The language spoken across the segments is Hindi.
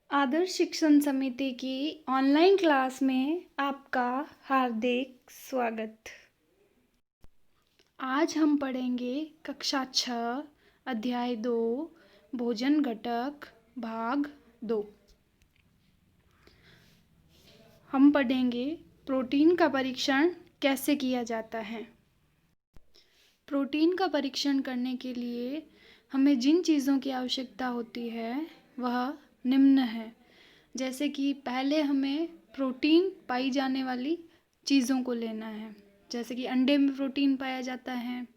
आदर्श शिक्षण समिति की ऑनलाइन क्लास में आपका हार्दिक स्वागत। आज हम पढ़ेंगे कक्षा 6 अध्याय 2 भोजन घटक भाग 2। हम पढ़ेंगे प्रोटीन का परीक्षण कैसे किया जाता है। प्रोटीन का परीक्षण करने के लिए हमें जिन चीज़ों की आवश्यकता होती है वह निम्न है। जैसे कि पहले हमें प्रोटीन पाई जाने वाली चीज़ों को लेना है। जैसे कि अंडे में प्रोटीन पाया जाता है,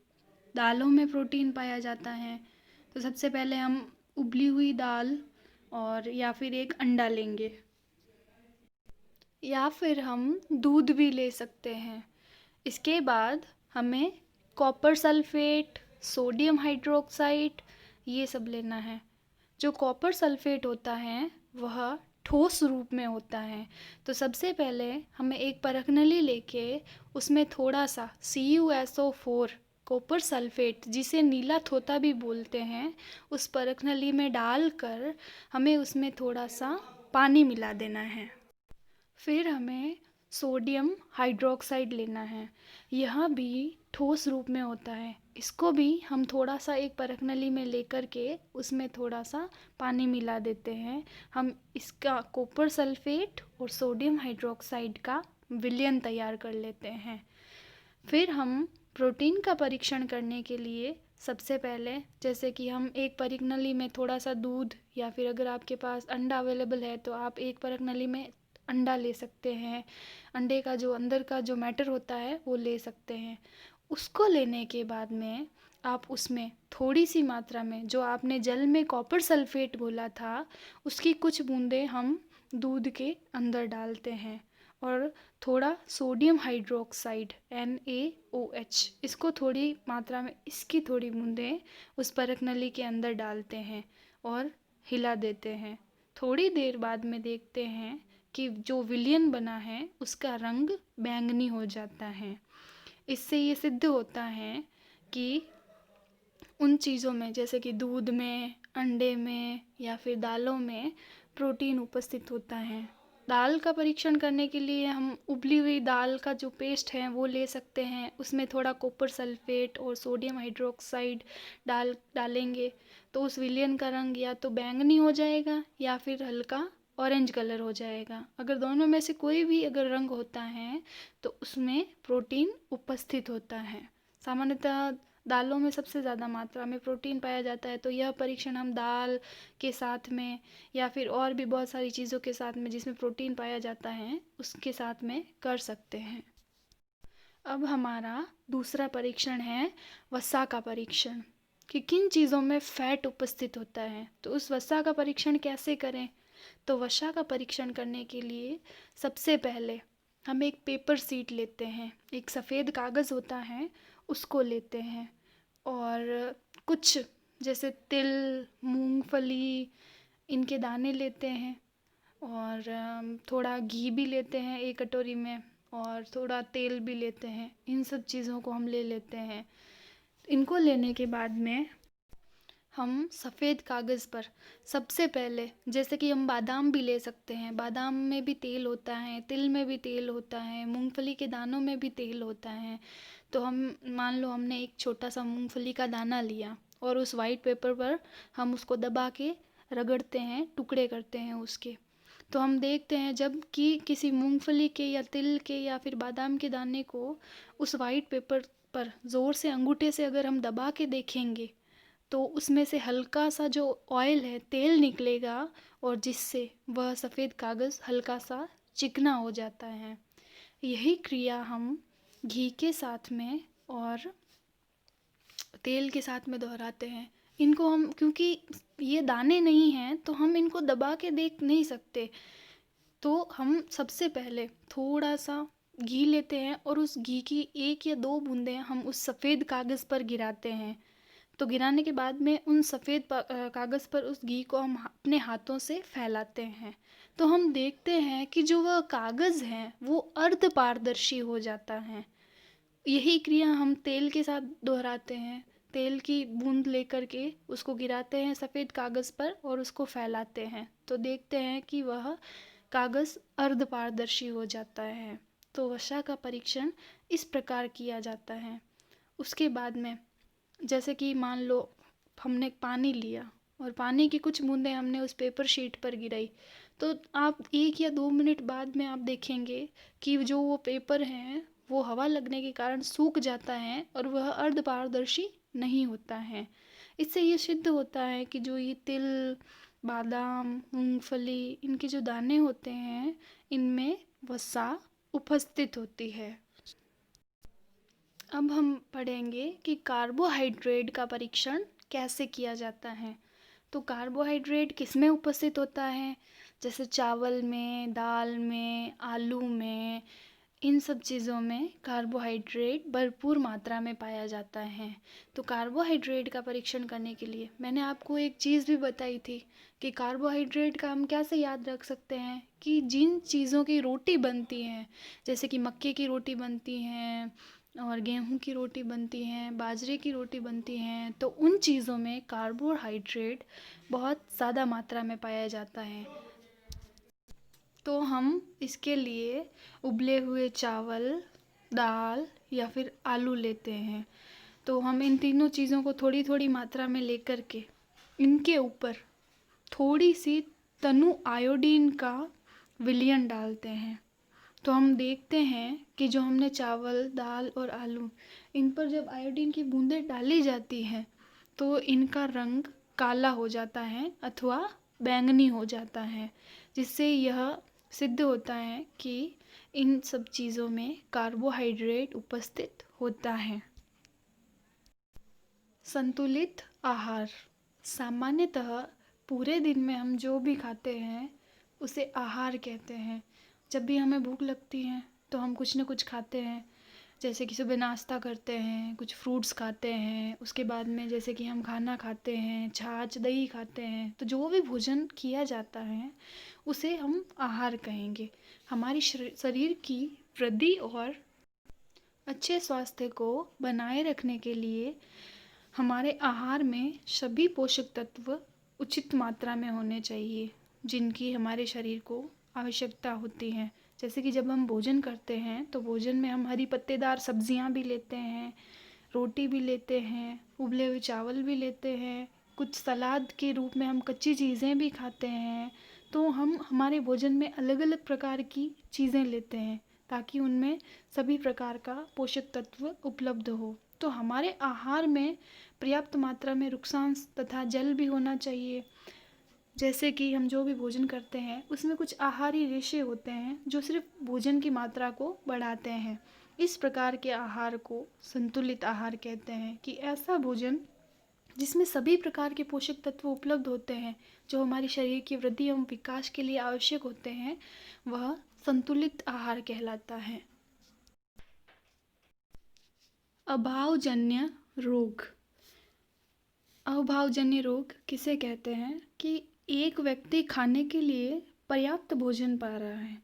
दालों में प्रोटीन पाया जाता है। तो सबसे पहले हम उबली हुई दाल और या फिर एक अंडा लेंगे, या फिर हम दूध भी ले सकते हैं। इसके बाद हमें कॉपर सल्फेट, सोडियम हाइड्रोक्साइड ये सब लेना है। जो कॉपर सल्फेट होता है वह ठोस रूप में होता है। तो सबसे पहले हमें एक परखनली लेके उसमें थोड़ा सा CuSO4 कॉपर सल्फेट, जिसे नीला थोता भी बोलते हैं, उस परखनली में डालकर हमें उसमें थोड़ा सा पानी मिला देना है। फिर हमें सोडियम हाइड्रोक्साइड लेना है। यह भी ठोस रूप में होता है। इसको भी हम थोड़ा सा एक परखनली में लेकर के उसमें थोड़ा सा पानी मिला देते हैं। हम इसका कॉपर सल्फेट और सोडियम हाइड्रोक्साइड का विलयन तैयार कर लेते हैं। फिर हम प्रोटीन का परीक्षण करने के लिए सबसे पहले, जैसे कि हम एक परखनली में थोड़ा सा दूध, या फिर अगर आपके पास अंडा अवेलेबल है तो आप एक परखनली में अंडा ले सकते हैं। अंडे का जो अंदर का जो मैटर होता है वो ले सकते हैं। उसको लेने के बाद में आप उसमें थोड़ी सी मात्रा में जो आपने जल में कॉपर सल्फेट घोला था उसकी कुछ बूंदें हम दूध के अंदर डालते हैं, और थोड़ा सोडियम हाइड्रोक्साइड NaOH, इसको थोड़ी मात्रा में, इसकी थोड़ी बूंदें उस परखनली के अंदर डालते हैं और हिला देते हैं। थोड़ी देर बाद में देखते हैं कि जो विलयन बना है उसका रंग बैंगनी हो जाता है। इससे ये सिद्ध होता है कि उन चीज़ों में, जैसे कि दूध में, अंडे में या फिर दालों में प्रोटीन उपस्थित होता है। दाल का परीक्षण करने के लिए हम उबली हुई दाल का जो पेस्ट है वो ले सकते हैं। उसमें थोड़ा कॉपर सल्फेट और सोडियम हाइड्रोक्साइड डालेंगे तो उस विलयन का रंग या तो बैंगनी हो जाएगा या फिर हल्का ऑरेंज कलर हो जाएगा। अगर दोनों में से कोई भी अगर रंग होता है तो उसमें प्रोटीन उपस्थित होता है। सामान्यतः दालों में सबसे ज़्यादा मात्रा में प्रोटीन पाया जाता है, तो यह परीक्षण हम दाल के साथ में या फिर और भी बहुत सारी चीज़ों के साथ में जिसमें प्रोटीन पाया जाता है उसके साथ में कर सकते हैं। अब हमारा दूसरा परीक्षण है वसा का परीक्षण, कि किन चीज़ों में फैट उपस्थित होता है। तो उस वसा का परीक्षण कैसे करें। तो वसा का परीक्षण करने के लिए सबसे पहले हम एक पेपर शीट लेते हैं, एक सफ़ेद कागज़ होता है उसको लेते हैं, और कुछ जैसे तिल, मूंगफली, इनके दाने लेते हैं, और थोड़ा घी भी लेते हैं एक कटोरी में, और थोड़ा तेल भी लेते हैं। इन सब चीज़ों को हम ले लेते हैं। इनको लेने के बाद में हम सफ़ेद कागज़ पर सबसे पहले, जैसे कि हम बादाम भी ले सकते हैं, बादाम में भी तेल होता है, तिल में भी तेल होता है, मूंगफली के दानों में भी तेल होता है। तो हम मान लो हमने एक छोटा सा मूंगफली का दाना लिया और उस वाइट पेपर पर हम उसको दबा के रगड़ते हैं, टुकड़े करते हैं उसके। तो हम देखते हैं जब कि किसी मूंगफली के या तिल के या फिर बादाम के दाने को उस वाइट पेपर पर ज़ोर से अंगूठे से अगर हम दबा के देखेंगे तो उसमें से हल्का सा जो ऑयल है, तेल निकलेगा, और जिससे वह सफ़ेद कागज़ हल्का सा चिकना हो जाता है। यही क्रिया हम घी के साथ में और तेल के साथ में दोहराते हैं। इनको हम, क्योंकि ये दाने नहीं हैं तो हम इनको दबा के देख नहीं सकते, तो हम सबसे पहले थोड़ा सा घी लेते हैं और उस घी की 1 या 2 बूंदें हम उस सफ़ेद कागज़ पर गिराते हैं। तो गिराने के बाद में उन सफ़ेद कागज़ पर उस घी को हम अपने हाथों से फैलाते हैं। तो हम देखते हैं कि जो वह कागज़ है वो अर्ध पारदर्शी हो जाता है। यही क्रिया हम तेल के साथ दोहराते हैं। तेल की बूंद लेकर के उसको गिराते हैं सफ़ेद कागज़ पर और उसको फैलाते हैं, तो देखते हैं कि वह कागज़ अर्ध पारदर्शी हो जाता है। तो वसा का परीक्षण इस प्रकार किया जाता है। उसके बाद में जैसे कि मान लो हमने पानी लिया और पानी की कुछ बूंदें हमने उस पेपर शीट पर गिराई, तो आप 1 या 2 मिनट बाद में आप देखेंगे कि जो वो पेपर हैं वो हवा लगने के कारण सूख जाता है और वह अर्ध पारदर्शी नहीं होता है। इससे ये सिद्ध होता है कि जो ये तिल, बादाम, मूंगफली, इनके जो दाने होते हैं इनमें वसा उपस्थित होती है। अब हम पढ़ेंगे कि कार्बोहाइड्रेट का परीक्षण कैसे किया जाता है। तो कार्बोहाइड्रेट किसमें उपस्थित होता है? जैसे चावल में, दाल में, आलू में, इन सब चीज़ों में कार्बोहाइड्रेट भरपूर मात्रा में पाया जाता है। तो कार्बोहाइड्रेट का परीक्षण करने के लिए मैंने आपको एक चीज़ भी बताई थी कि कार्बोहाइड्रेट का हम कैसे याद रख सकते हैं कि जिन चीज़ों की रोटी बनती है, जैसे कि मक्के की रोटी बनती हैं और गेहूं की रोटी बनती हैं, बाजरे की रोटी बनती हैं, तो उन चीज़ों में कार्बोहाइड्रेट बहुत ज़्यादा मात्रा में पाया जाता है। तो हम इसके लिए उबले हुए चावल, दाल या फिर आलू लेते हैं। तो हम इन तीनों चीज़ों को थोड़ी थोड़ी मात्रा में लेकर के इनके ऊपर थोड़ी सी तनु आयोडीन का विलयन डालते हैं। तो हम देखते हैं कि जो हमने चावल, दाल और आलू, इन पर जब आयोडीन की बूंदें डाली जाती हैं तो इनका रंग काला हो जाता है अथवा बैंगनी हो जाता है, जिससे यह सिद्ध होता है कि इन सब चीज़ों में कार्बोहाइड्रेट उपस्थित होता है। संतुलित आहार। सामान्यतः पूरे दिन में हम जो भी खाते हैं उसे आहार कहते हैं। जब भी हमें भूख लगती है तो हम कुछ न कुछ खाते हैं, जैसे कि सुबह नाश्ता करते हैं, कुछ फ्रूट्स खाते हैं, उसके बाद में जैसे कि हम खाना खाते हैं, छाछ, दही खाते हैं। तो जो भी भोजन किया जाता है उसे हम आहार कहेंगे। हमारी शरीर की वृद्धि और अच्छे स्वास्थ्य को बनाए रखने के लिए हमारे आहार में सभी पोषक तत्व उचित मात्रा में होने चाहिए, जिनकी हमारे शरीर को आवश्यकता होती है। जैसे कि जब हम भोजन करते हैं तो भोजन में हम हरी पत्तेदार सब्जियां भी लेते हैं, रोटी भी लेते हैं, उबले हुए चावल भी लेते हैं, कुछ सलाद के रूप में हम कच्ची चीज़ें भी खाते हैं। तो हम हमारे भोजन में अलग अलग प्रकार की चीज़ें लेते हैं ताकि उनमें सभी प्रकार का पोषक तत्व उपलब्ध हो। तो हमारे आहार में पर्याप्त मात्रा में रुक्षांश तथा जल भी होना चाहिए। जैसे कि हम जो भी भोजन करते हैं उसमें कुछ आहारी रेशे होते हैं जो सिर्फ भोजन की मात्रा को बढ़ाते हैं। इस प्रकार के आहार को संतुलित आहार कहते हैं कि ऐसा भोजन जिसमें सभी प्रकार के पोषक तत्व उपलब्ध होते हैं जो हमारे शरीर की वृद्धि एवं विकास के लिए आवश्यक होते हैं, वह संतुलित आहार कहलाता है। अभावजन्य रोग। अभावजन्य रोग किसे कहते हैं कि एक व्यक्ति खाने के लिए पर्याप्त भोजन पा रहा है।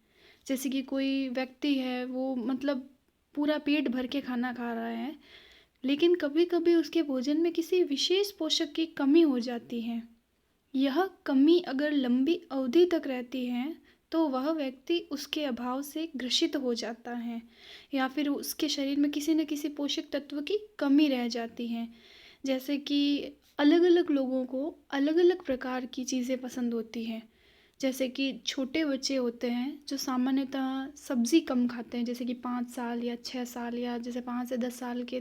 जैसे कि कोई व्यक्ति है वो मतलब पूरा पेट भर के खाना खा रहा है, लेकिन कभी कभी उसके भोजन में किसी विशेष पोषक की कमी हो जाती है। यह कमी अगर लंबी अवधि तक रहती है तो वह व्यक्ति उसके अभाव से ग्रसित हो जाता है या फिर उसके शरीर में किसी न किसी पोषक तत्व की कमी रह जाती है। जैसे कि अलग अलग लोगों को अलग अलग प्रकार की चीज़ें पसंद होती हैं। जैसे कि छोटे बच्चे होते हैं जो सामान्यतः सब्ज़ी कम खाते हैं, जैसे कि 5 साल या 6 साल या जैसे 5 से 10 साल के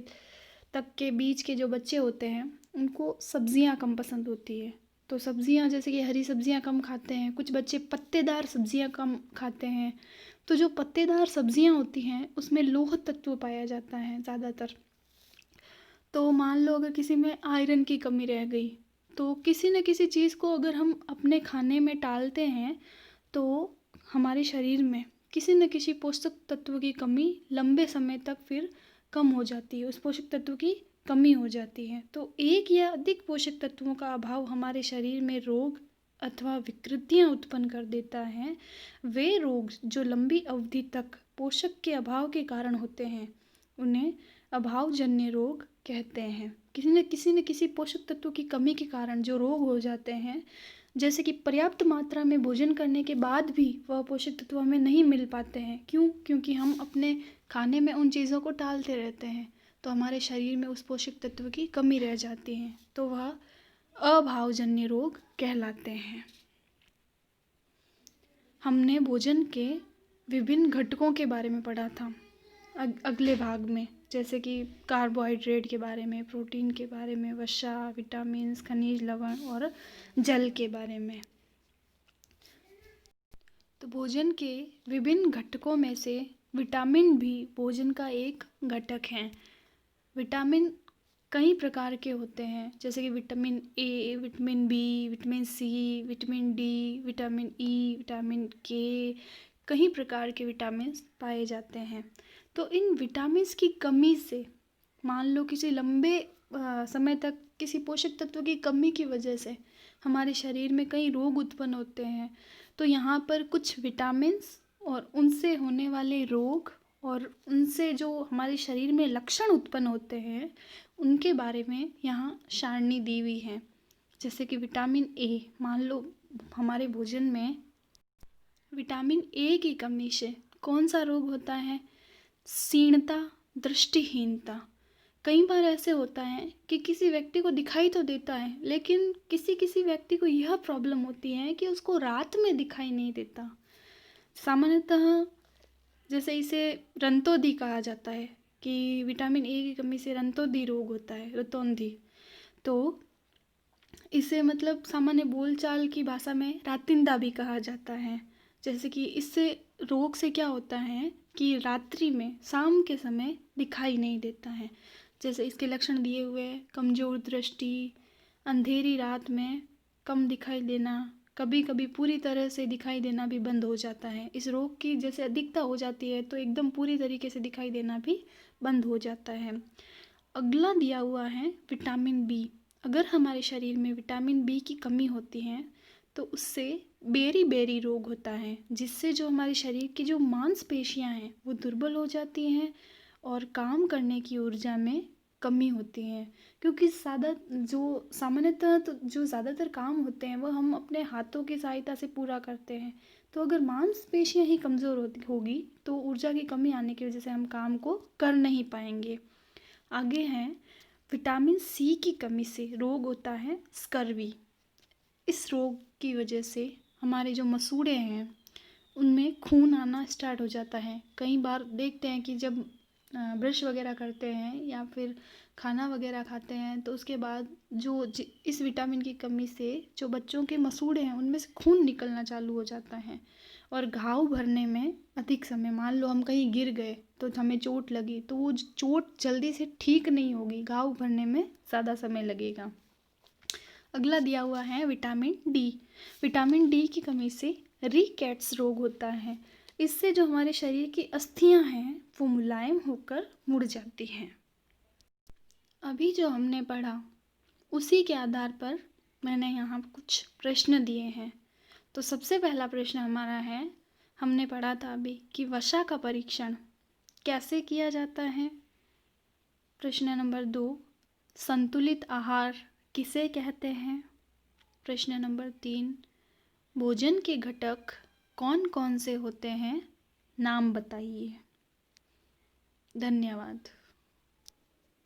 तक के बीच के जो बच्चे होते हैं उनको सब्ज़ियां कम पसंद होती है। तो सब्ज़ियां जैसे कि हरी सब्ज़ियां कम खाते हैं, कुछ बच्चे पत्तेदार सब्ज़ियां कम खाते हैं। तो जो पत्तेदार सब्ज़ियां होती हैं उसमें लौह तत्व पाया जाता है ज़्यादातर। तो मान लो अगर किसी में आयरन की कमी रह गई तो किसी न किसी चीज़ को अगर हम अपने खाने में टालते हैं तो हमारे शरीर में किसी न किसी पोषक तत्व की कमी लंबे समय तक फिर कम हो जाती है, उस पोषक तत्व की कमी हो जाती है। तो एक या अधिक पोषक तत्वों का अभाव हमारे शरीर में रोग अथवा विकृतियां उत्पन्न कर देता है। वे रोग जो लंबी अवधि तक पोषक के अभाव के कारण होते हैं उन्हें अभावजन्य रोग कहते हैं। किसी न किसी पोषक तत्व की कमी के कारण जो रोग हो जाते हैं, जैसे कि पर्याप्त मात्रा में भोजन करने के बाद भी वह पोषक तत्व हमें नहीं मिल पाते हैं। क्यों? क्योंकि हम अपने खाने में उन चीज़ों को टालते रहते हैं, तो हमारे शरीर में उस पोषक तत्व की कमी रह जाती है, तो वह अभावजन्य रोग कहलाते हैं। हमने भोजन के विभिन्न घटकों के बारे में पढ़ा था अगले भाग में, जैसे कि कार्बोहाइड्रेट के बारे में, प्रोटीन के बारे में, वसा, विटामिन्स, खनिज, लवण और जल के बारे में। तो भोजन के विभिन्न घटकों में से विटामिन भी भोजन का एक घटक है। विटामिन कई प्रकार के होते हैं, जैसे कि vitamin A, vitamin B, vitamin C, vitamin D, vitamin E, vitamin K, कई प्रकार के विटामिन पाए जाते हैं। तो इन विटामिन्स की कमी से, मान लो किसी लंबे समय तक किसी पोषक तत्व की कमी की वजह से हमारे शरीर में कई रोग उत्पन्न होते हैं, तो यहाँ पर कुछ विटामिन्स और उनसे होने वाले रोग और उनसे जो हमारे शरीर में लक्षण उत्पन्न होते हैं उनके बारे में यहाँ सारणी दी हुई है। जैसे कि विटामिन ए, मान लो हमारे भोजन में विटामिन ए की कमी से कौन सा रोग होता है? क्षीणता, दृष्टिहीनता। कई बार ऐसे होता है कि किसी व्यक्ति को दिखाई तो देता है, लेकिन किसी किसी व्यक्ति को यह प्रॉब्लम होती है कि उसको रात में दिखाई नहीं देता। सामान्यतः जैसे इसे रंतोंधी कहा जाता है कि विटामिन ए की कमी से रंतोंधी रोग होता है, रतौंधी। तो इसे मतलब सामान्य बोलचाल की भाषा में रातिंदा भी कहा जाता है। जैसे कि इससे रोग से क्या होता है कि रात्रि में, शाम के समय दिखाई नहीं देता है। जैसे इसके लक्षण दिए हुए हैं: कमज़ोर दृष्टि, अंधेरी रात में कम दिखाई देना, कभी कभी पूरी तरह से दिखाई देना भी बंद हो जाता है। इस रोग की जैसे अधिकता हो जाती है तो एकदम पूरी तरीके से दिखाई देना भी बंद हो जाता है। अगला दिया हुआ है विटामिन बी। अगर हमारे शरीर में विटामिन बी की कमी होती है तो उससे बेरी रोग होता है, जिससे जो हमारे शरीर की जो मांसपेशियां हैं वो दुर्बल हो जाती हैं और काम करने की ऊर्जा में कमी होती है। क्योंकि सामान्यतः तो जो ज़्यादातर काम होते हैं वो हम अपने हाथों की सहायता से पूरा करते हैं, तो अगर मांसपेशियां ही कमज़ोर होगी तो ऊर्जा की कमी आने की वजह से हम काम को कर नहीं पाएंगे। आगे हैं विटामिन सी की कमी से रोग होता है स्कर्वी। इस रोग की वजह से हमारे जो मसूड़े हैं उनमें खून आना स्टार्ट हो जाता है। कई बार देखते हैं कि जब ब्रश वगैरह करते हैं या फिर खाना वगैरह खाते हैं तो उसके बाद इस विटामिन की कमी से जो बच्चों के मसूड़े हैं उनमें से खून निकलना चालू हो जाता है और घाव भरने में अधिक समय, मान लो हम कहीं गिर गए तो हमें चोट लगी तो वो चोट जल्दी से ठीक नहीं होगी, घाव भरने में ज़्यादा समय लगेगा। अगला दिया हुआ है विटामिन डी। विटामिन डी की कमी से रिकेट्स रोग होता है। इससे जो हमारे शरीर की अस्थियां हैं वो मुलायम होकर मुड़ जाती हैं। अभी जो हमने पढ़ा उसी के आधार पर मैंने यहाँ कुछ प्रश्न दिए हैं। तो सबसे पहला प्रश्न हमारा है, हमने पढ़ा था अभी कि वसा का परीक्षण कैसे किया जाता है। प्रश्न नंबर 2, संतुलित आहार किसे कहते हैं। प्रश्न नंबर 3, भोजन के घटक कौन कौन से होते हैं, नाम बताइए। धन्यवाद।